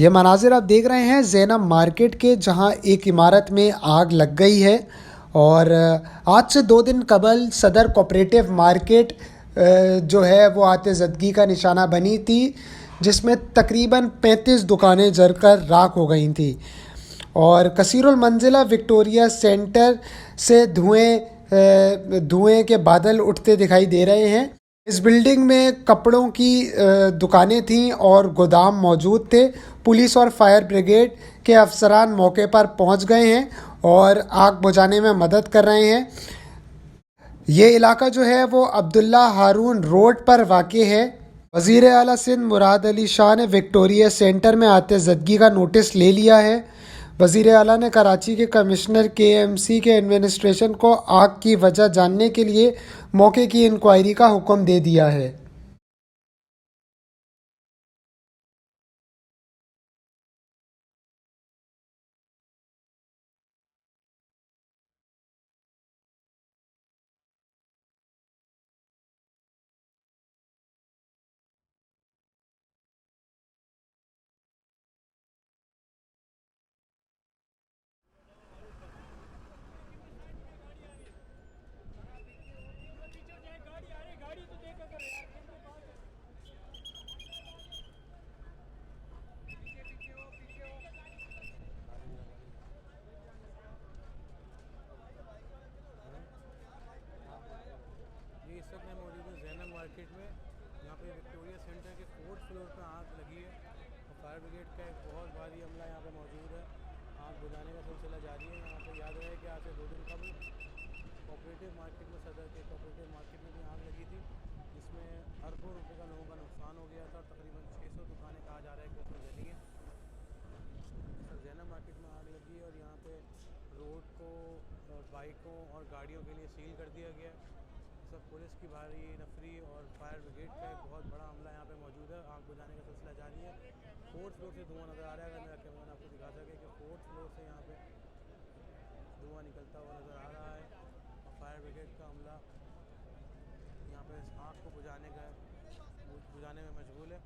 ये मनाजिर आप देख रहे हैं ज़ैनब मार्केट के, जहां एक इमारत में आग लग गई है। और आज से 2 दिन कबल सदर कोऑपरेटिव मार्केट जो है वो आतिज़दगी का निशाना बनी थी, जिसमें तकरीबन 35 दुकानें जलकर राख हो गई थी। और कसीरुल मंजिला विक्टोरिया सेंटर से धुएं के बादल उठते दिखाई दे रहे हैं। इस बिल्डिंग में कपड़ों की दुकानें थीं और गोदाम मौजूद थे। पुलिस और फायर ब्रिगेड के अफसरान मौके पर पहुंच गए हैं और आग बुझाने में मदद कर रहे हैं। ये इलाका जो है वो अब्दुल्ला हारून रोड पर वाक़ है। वज़ीर आला सिंध मुराद अली शाह ने विक्टोरिया सेंटर में आतिज़दगी का नोटिस ले लिया है। वज़ीर आला ने कराची के कमिश्नर KMC के एडमिनिस्ट्रेशन को आग की वजह जानने के लिए मौके की इंक्वायरी का हुक्म दे दिया है। जी, इस वक्त मैं मौजूद हूँ ज़ैनब मार्केट में। यहाँ पे विक्टोरिया सेंटर के 4th फ्लोर पे आग लगी है और फायर ब्रिगेड का एक बहुत भारी अमला यहाँ पे मौजूद है। आग बुझाने का सिलसिला जारी है। यहाँ पे याद रहे कि आज से 2 दिन कबल कोऑपरेटिव मार्केट में, सदर के कोऑपरेटिव मार्केट में भी आग लगी थी, जिसमें अरबों रुपए का लोगों का नुकसान हो गया था। तकरीबन 600 दुकानें कहा जा रहा है कि उसमें जली हैं। सर ज़ैनब मार्केट में आग लगी है और यहाँ पे रोड को बाइकों और गाड़ियों के लिए सील कर दिया गया है। सब पुलिस की भारी नफरी और फायर ब्रिगेड का एक बहुत बड़ा हमला यहाँ पे मौजूद है। आग बुझाने का सिलसिला जारी है। 4th फ्लोर से धुआं नज़र आ रहा है। अगर मेरा कैमरा आपको दिखा सके कि 4th फ्लोर से यहाँ पे धुआं निकलता हुआ नज़र आ रहा है और फायर ब्रिगेड का हमला यहाँ पे इस आग को बुझाने में मशगूल है।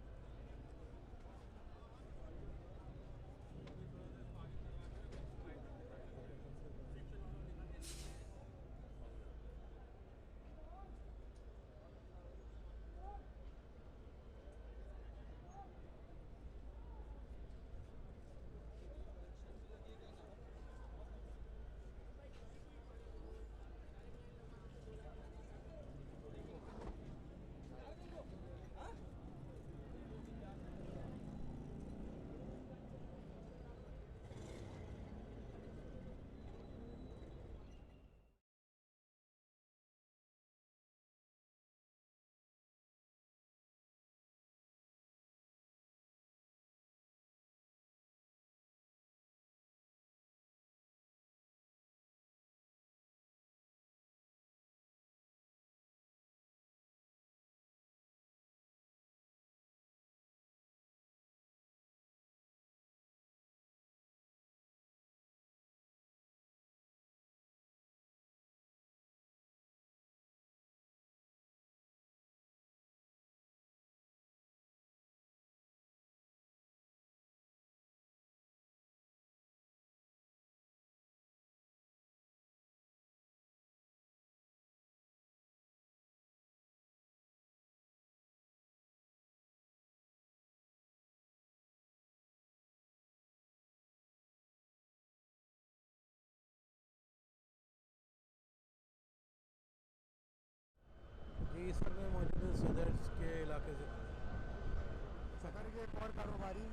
जी, इस वक्त मैं मौजूद हूँ सदर के इलाके से। सदर के एक और कारोबारी